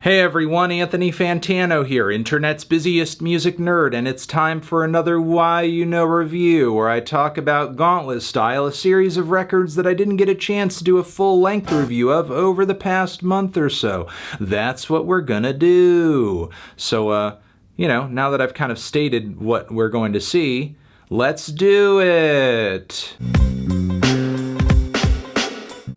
Hey everyone, Anthony Fantano here, internet's busiest music nerd, and it's time for another YUNOREVIEW, where I talk about Gauntlet Style, a series of records that I didn't get a chance to do a full-length review of over the past month or so. That's what we're gonna do. So, now that I've kind of stated what we're going to see, let's do it!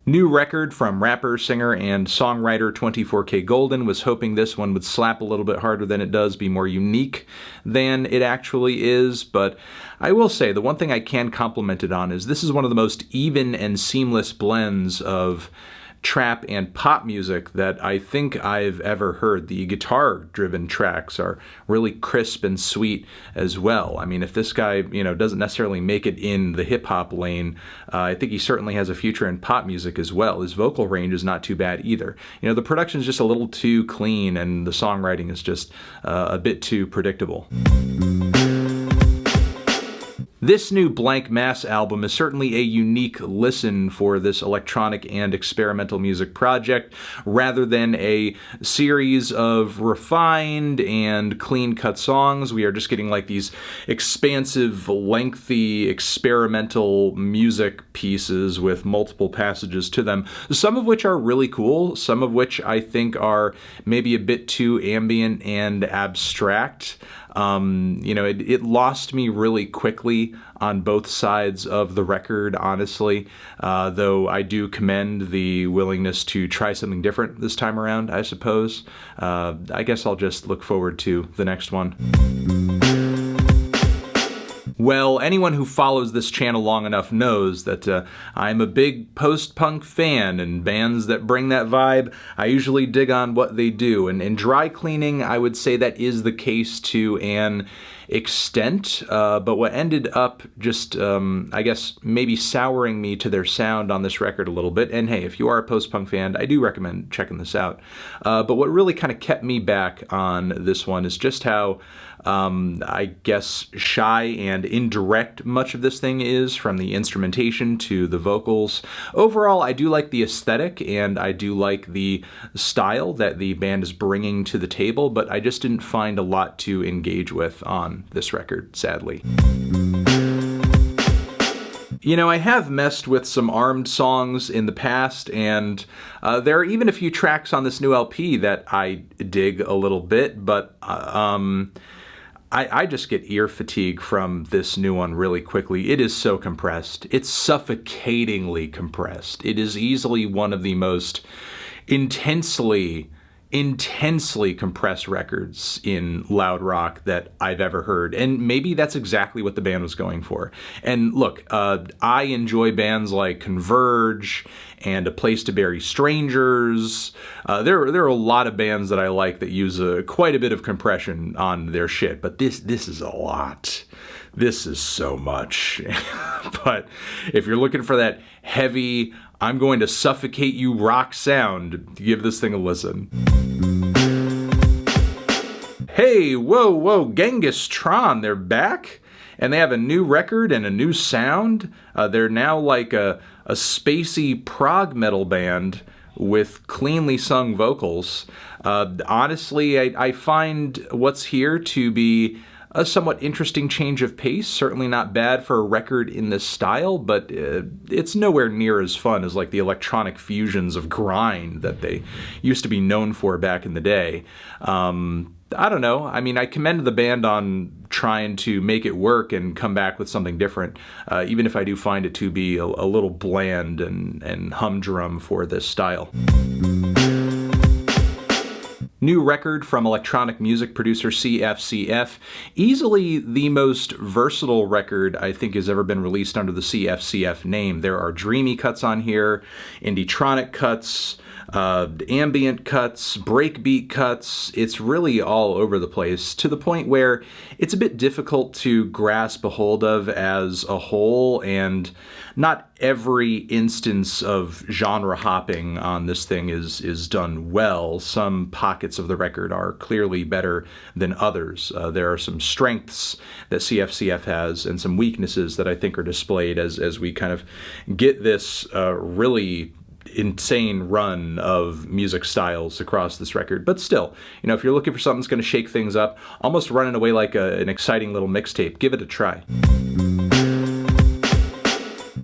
New record from rapper, singer, and songwriter 24kGoldn. Was hoping this one would slap a little bit harder than it does, be more unique than it actually is, but I will say the one thing I can compliment it on is this is one of the most even and seamless blends of trap and pop music that I think I've ever heard. The guitar-driven tracks are really crisp and sweet as well. I mean, if this guy, doesn't necessarily make it in the hip-hop lane, I think he certainly has a future in pop music as well. His vocal range is not too bad either. The production is just a little too clean, and the songwriting is just a bit too predictable. This new Blanck Mass album is certainly a unique listen for this electronic and experimental music project, rather than a series of refined and clean-cut songs. We are just getting like these expansive, lengthy, experimental music pieces with multiple passages to them, some of which are really cool, some of which I think are maybe a bit too ambient and abstract. It lost me really quickly on both sides of the record, honestly, though I do commend the willingness to try something different this time around, I suppose. I guess I'll just look forward to the next one. Well, anyone who follows this channel long enough knows that I'm a big post-punk fan, and bands that bring that vibe, I usually dig on what they do. And in dry cleaning, I would say that is the case to an extent, but what ended up just, I guess, maybe souring me to their sound on this record a little bit, and hey, if you are a post-punk fan, I do recommend checking this out, but what really kind of kept me back on this one is just how I guess shy and indirect much of this thing is, from the instrumentation to the vocals. Overall, I do like the aesthetic and I do like the style that the band is bringing to the table, but I just didn't find a lot to engage with on this record, sadly. I have messed with some Armed songs in the past, and there are even a few tracks on this new LP that I dig a little bit, but I just get ear fatigue from this new one really quickly. It is so compressed. It's suffocatingly compressed. It is easily one of the most intensely compressed records in loud rock that I've ever heard, and maybe that's exactly what the band was going for. And look, I enjoy bands like Converge and A Place to Bury Strangers. There are a lot of bands that I like that use quite a bit of compression on their shit, but this is a lot. This is so much. But if you're looking for that heavy, I'm going to suffocate you rock sound, give this thing a listen. Hey, whoa, Genghis, Tron, they're back? And they have a new record and a new sound. They're now like a spacey prog metal band with cleanly sung vocals. Honestly, I find What's Here to be a somewhat interesting change of pace. Certainly not bad for a record in this style, but it's nowhere near as fun as like the electronic fusions of grind that they used to be known for back in the day. I don't know. I mean, I commend the band on trying to make it work and come back with something different, even if I do find it to be a little bland and humdrum for this style. New record from electronic music producer CFCF. Easily the most versatile record I think has ever been released under the CFCF name. There are dreamy cuts on here, indie-tronic cuts, ambient cuts, breakbeat cuts. It's really all over the place, to the point where it's a bit difficult to grasp a hold of as a whole, and not every instance of genre hopping on this thing is done well. Some pockets of the record are clearly better than others. There are some strengths that CFCF has and some weaknesses that I think are displayed as we kind of get this really insane run of music styles across this record. But still, you know, if you're looking for something that's going to shake things up, almost running away like an exciting little mixtape, give it a try.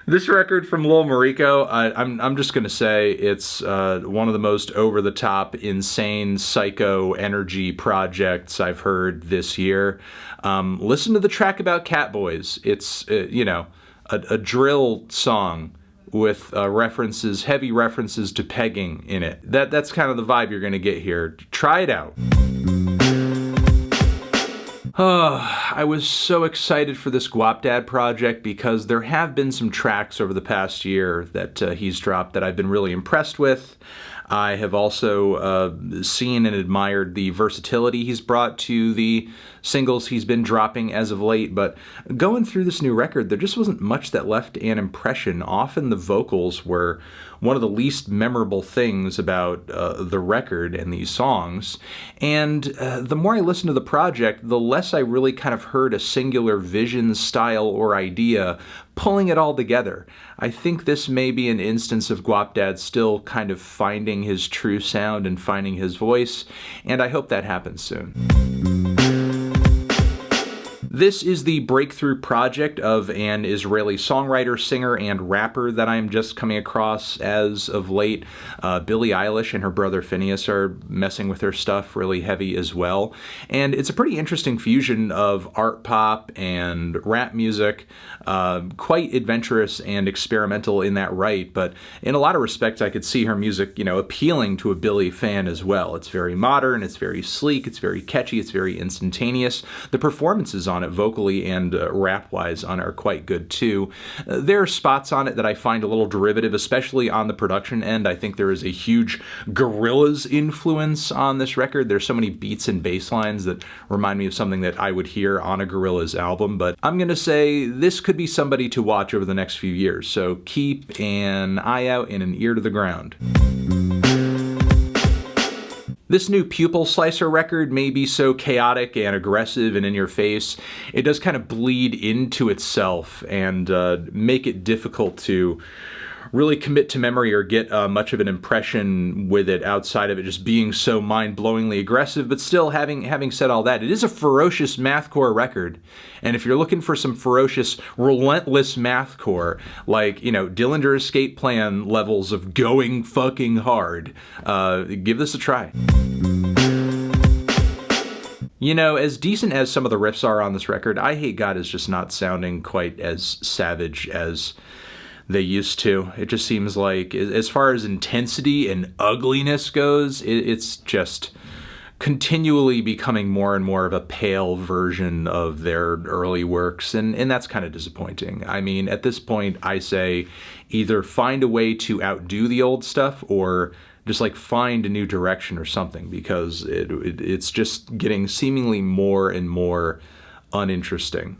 This record from Lil Mariko, I'm just going to say it's one of the most over-the-top, insane, psycho energy projects I've heard this year. Listen to the track about Catboys. It's, you know, a drill song with references, heavy references to pegging in it. That's kind of the vibe you're going to get here. Try it out. I was so excited for this Guapdad project because there have been some tracks over the past year that he's dropped that I've been really impressed with. I have also seen and admired the versatility he's brought to the singles he's been dropping as of late, but going through this new record, there just wasn't much that left an impression. Often the vocals were one of the least memorable things about the record and these songs, and the more I listened to the project, the less I really kind of heard a singular vision, style, or idea pulling it all together. I think this may be an instance of Guapdad still kind of finding his true sound and finding his voice, and I hope that happens soon. This is the breakthrough project of an Israeli songwriter, singer, and rapper that I'm just coming across as of late. Billie Eilish and her brother Phineas are messing with her stuff really heavy as well. And it's a pretty interesting fusion of art pop and rap music. Quite adventurous and experimental in that right, but in a lot of respects I could see her music, you know, appealing to a Billie fan as well. It's very modern, it's very sleek, it's very catchy, it's very instantaneous. The performances on it, vocally and rap-wise, on it are quite good too. There are spots on it that I find a little derivative, especially on the production end. I think there is a huge Gorillaz influence on this record. There's so many beats and bass lines that remind me of something that I would hear on a Gorillaz album, but I'm gonna say this could be somebody to watch over the next few years, so keep an eye out and an ear to the ground. This new Pupil Slicer record may be so chaotic and aggressive and in your face, it does kind of bleed into itself and make it difficult to really commit to memory or get much of an impression with it outside of it just being so mind-blowingly aggressive. But still, having said all that, it is a ferocious mathcore record. And if you're looking for some ferocious, relentless mathcore, like, you know, Dillinger Escape Plan levels of going fucking hard, give this a try. You know, as decent as some of the riffs are on this record, EyeHateGod is just not sounding quite as savage as they used to. It just seems like, as far as intensity and ugliness goes, it's just continually becoming more and more of a pale version of their early works, and that's kind of disappointing. I mean, at this point, I say either find a way to outdo the old stuff or just like find a new direction or something, because it's just getting seemingly more and more uninteresting.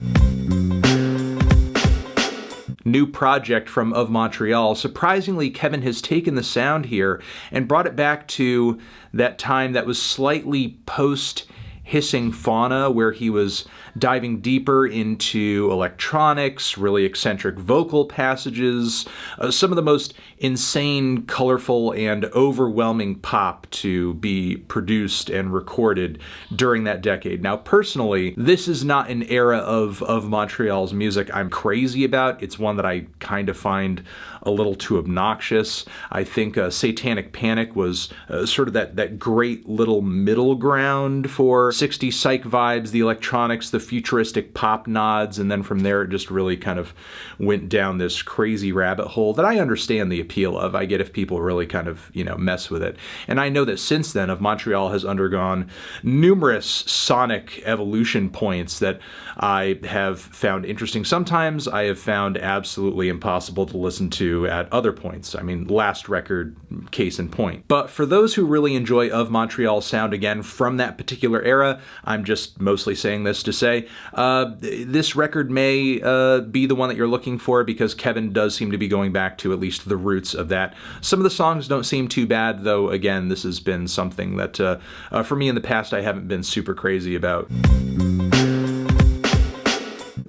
New project from Of Montreal. Surprisingly, Kevin has taken the sound here and brought it back to that time that was slightly post-Hissing Fauna, where he was diving deeper into electronics, really eccentric vocal passages, some of the most insane, colorful, and overwhelming pop to be produced and recorded during that decade. Now, personally, this is not an era of Montreal's music I'm crazy about. It's one that I kind of find a little too obnoxious. I think Satanic Panic was sort of that great little middle ground for 60s psych vibes, the electronics, the futuristic pop nods, and then from there it just really kind of went down this crazy rabbit hole that I understand the appeal of. I get if people really kind of, you know, mess with it. And I know that since then, Of Montreal has undergone numerous sonic evolution points that I have found interesting. Sometimes I have found absolutely impossible to listen to at other points. I mean, last record, case in point. But for those who really enjoy Of Montreal's sound, again, from that particular era, I'm just mostly saying this to say, this record may be the one that you're looking for, because Kevin does seem to be going back to at least the roots of that. Some of the songs don't seem too bad, though, again, this has been something that, for me in the past, I haven't been super crazy about.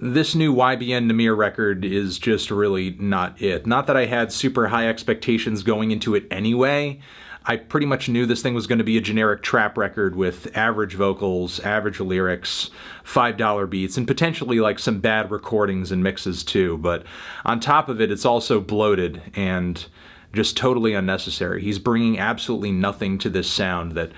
This new YBN Nahmir record is just really not it. Not that I had super high expectations going into it anyway. I pretty much knew this thing was going to be a generic trap record with average vocals, average lyrics, $5 beats, and potentially like some bad recordings and mixes too. But on top of it, it's also bloated and just totally unnecessary. He's bringing absolutely nothing to this sound that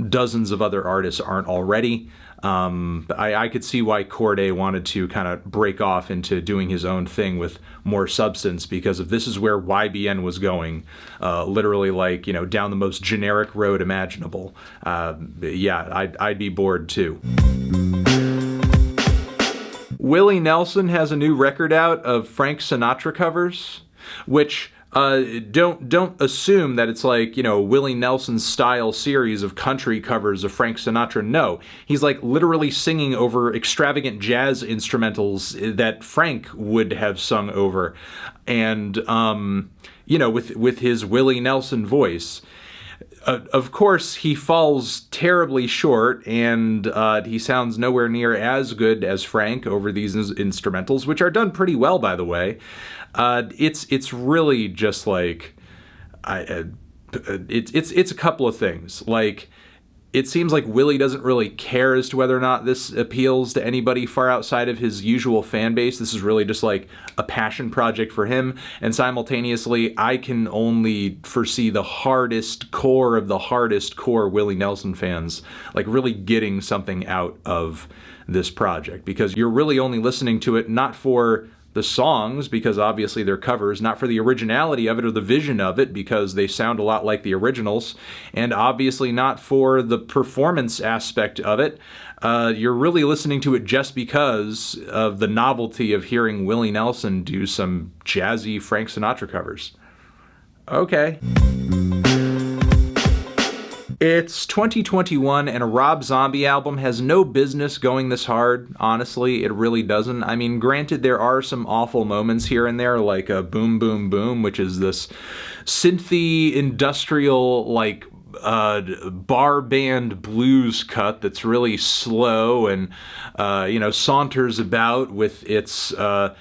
dozens of other artists aren't already. I could see why Corday wanted to kind of break off into doing his own thing with more substance, because if this is where YBN was going, literally like, you know, down the most generic road imaginable, yeah, I'd be bored too. Willie Nelson has a new record out of Frank Sinatra covers, which don't assume that it's like, you know, Willie Nelson style series of country covers of Frank Sinatra. No, he's like literally singing over extravagant jazz instrumentals that Frank would have sung over, and you know, with his Willie Nelson voice. Of course, he falls terribly short, and he sounds nowhere near as good as Frank over these instrumentals, which are done pretty well, by the way. It's really just like, it's a couple of things. Like, it seems like Willie doesn't really care as to whether or not this appeals to anybody far outside of his usual fan base. This is really just like a passion project for him. And simultaneously, I can only foresee the hardest core of the hardest core Willie Nelson fans like really getting something out of this project, because you're really only listening to it not for the songs, because obviously they're covers, not for the originality of it or the vision of it, because they sound a lot like the originals, and obviously not for the performance aspect of it. You're really listening to it just because of the novelty of hearing Willie Nelson do some jazzy Frank Sinatra covers. Okay. It's 2021, and a Rob Zombie album has no business going this hard. Honestly, it really doesn't. I mean, granted, there are some awful moments here and there, like a Boom Boom Boom, which is this synthy, industrial, like, bar band blues cut that's really slow and, you know, saunters about with its Rob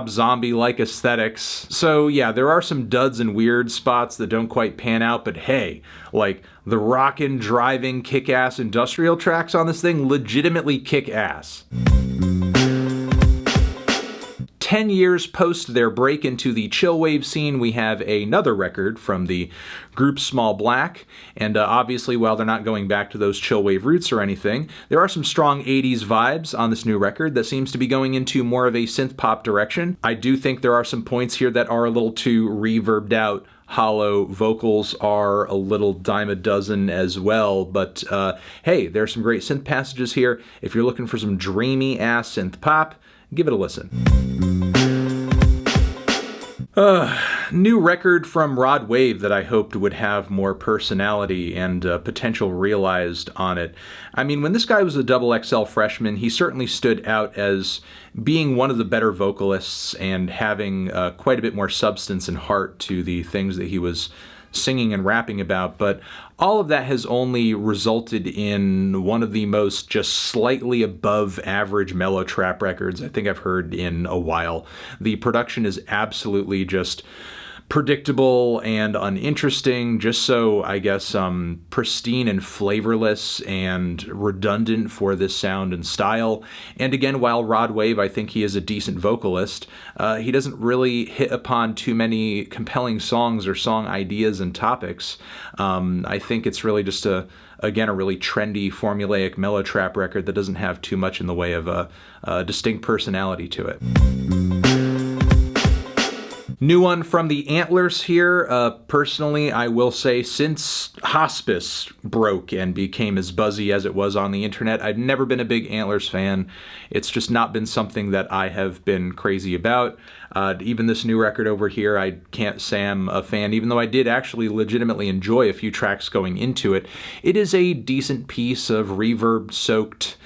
Zombie-like aesthetics. So yeah, there are some duds and weird spots that don't quite pan out, but hey, like, the rockin', driving, kick-ass industrial tracks on this thing legitimately kick ass. 10 years post their break into the chillwave scene, we have another record from the group Small Black, and obviously, while they're not going back to those chillwave roots or anything, there are some strong 80s vibes on this new record that seems to be going into more of a synth pop direction. I do think there are some points here that are a little too reverbed out, hollow. Vocals are a little dime a dozen as well, but hey, there's some great synth passages here. If you're looking for some dreamy ass synth pop, give it a listen. New record from Rod Wave that I hoped would have more personality and potential realized on it. I mean, when this guy was a double XL freshman, he certainly stood out as being one of the better vocalists and having quite a bit more substance and heart to the things that he was singing and rapping about, but all of that has only resulted in one of the most just slightly above average mellow trap records I think I've heard in a while. The production is absolutely just predictable and uninteresting, just so, I guess, pristine and flavorless and redundant for this sound and style. And again, while Rod Wave, I think he is a decent vocalist, he doesn't really hit upon too many compelling songs or song ideas and topics. I think it's really just again, a really trendy, formulaic mellow trap record that doesn't have too much in the way of a distinct personality to it. New one from the Antlers here. Personally, I will say, since Hospice broke and became as buzzy as it was on the internet, I've never been a big Antlers fan. It's just not been something that I have been crazy about. Even this new record over here, I can't say I'm a fan, even though I did actually legitimately enjoy a few tracks going into it. It is a decent piece of reverb-soaked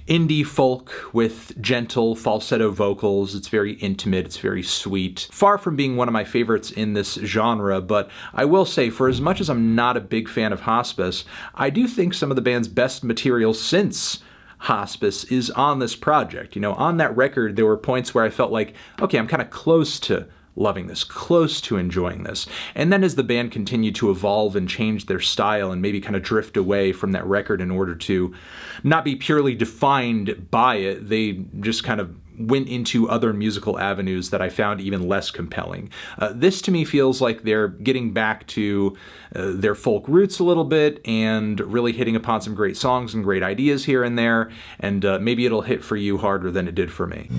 indie folk with gentle falsetto vocals. It's very intimate, it's very sweet. Far from being one of my favorites in this genre, but I will say, for as much as I'm not a big fan of Hospice, I do think some of the band's best material since Hospice is on this project. You know, on that record, there were points where I felt like, okay, I'm kind of close to loving this, close to enjoying this. And then as the band continued to evolve and change their style and maybe kind of drift away from that record in order to not be purely defined by it, they just kind of went into other musical avenues that I found even less compelling. This to me feels like they're getting back to their folk roots a little bit and really hitting upon some great songs and great ideas here and there, and maybe it'll hit for you harder than it did for me.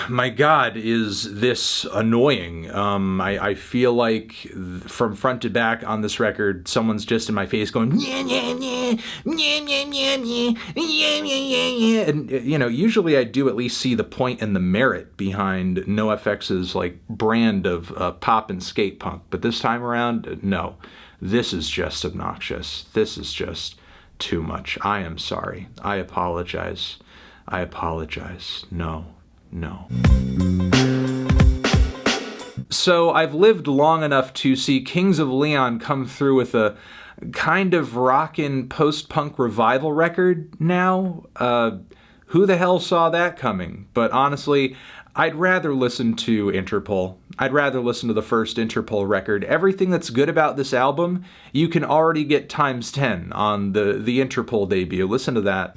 My God, is this annoying. I feel like from front to back on this record, someone's just in my face going, yeah, yeah, yeah, yeah, yeah, yeah, yeah, yeah, yeah. And, you know, usually I do at least see the point and the merit behind NOFX's, like, brand of pop and skate punk. But this time around, no. This is just obnoxious. This is just too much. I am sorry. I apologize. I apologize. No. No. So I've lived long enough to see Kings of Leon come through with a kind of rockin' post-punk revival record now. Who the hell saw that coming? But honestly, I'd rather listen to Interpol. I'd rather listen to the first Interpol record. Everything that's good about this album, you can already get times 10 on the Interpol debut. Listen to that.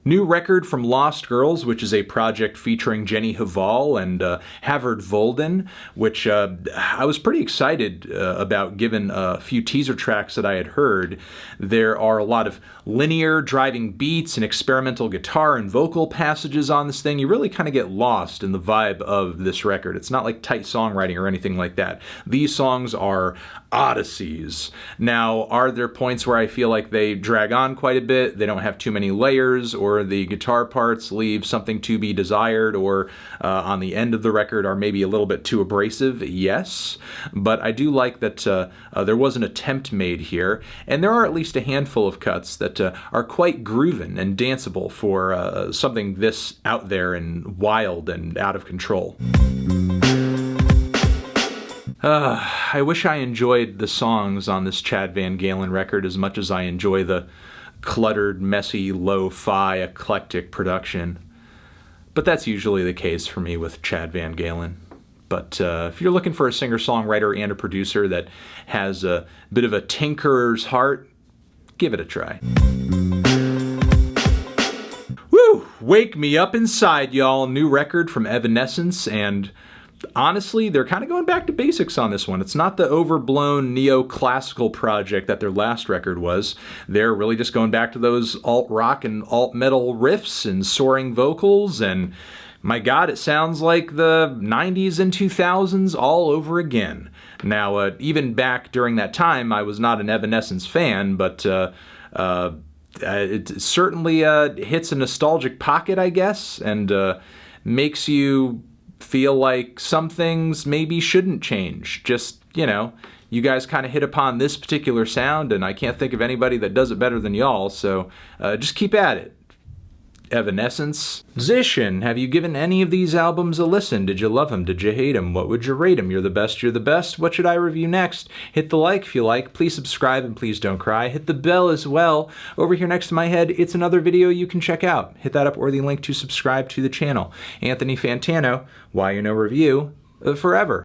New record from Lost Girls, which is a project featuring Jenny Haval and Havard Volden, which I was pretty excited about given a few teaser tracks that I had heard. There are a lot of linear driving beats and experimental guitar and vocal passages on this thing. You really kind of get lost in the vibe of this record. It's not like tight songwriting or anything like that. These songs are odysseys. Now, are there points where I feel like they drag on quite a bit, they don't have too many layers, or the guitar parts leave something to be desired, or on the end of the record are maybe a little bit too abrasive? Yes. But I do like that there was an attempt made here, and there are at least a handful of cuts that are quite groovin' and danceable for something this out there and wild and out of control. I wish I enjoyed the songs on this Chad VanGaalen record as much as I enjoy the cluttered, messy, lo-fi, eclectic production. But that's usually the case for me with Chad VanGaalen. But if you're looking for a singer-songwriter and a producer that has a bit of a tinkerer's heart, give it a try. Woo! Wake me up inside, y'all. New record from Evanescence, and honestly, they're kind of going back to basics on this one. It's not the overblown neoclassical project that their last record was. They're really just going back to those alt-rock and alt-metal riffs and soaring vocals, and my God, it sounds like the 90s and 2000s all over again. Now, even back during that time, I was not an Evanescence fan, but it certainly hits a nostalgic pocket, I guess, and makes you feel like some things maybe shouldn't change. Just, you know, you guys kind of hit upon this particular sound, and I can't think of anybody that does it better than y'all, so just keep at it. Evanescence. Zishin, have you given any of these albums a listen? Did you love them? Did you hate them? What would you rate them? You're the best, you're the best. What should I review next? Hit the like if you like. Please subscribe and please don't cry. Hit the bell as well. Over here next to my head, it's another video you can check out. Hit that up or the link to subscribe to the channel. Anthony Fantano, YUNOREVIEW, forever.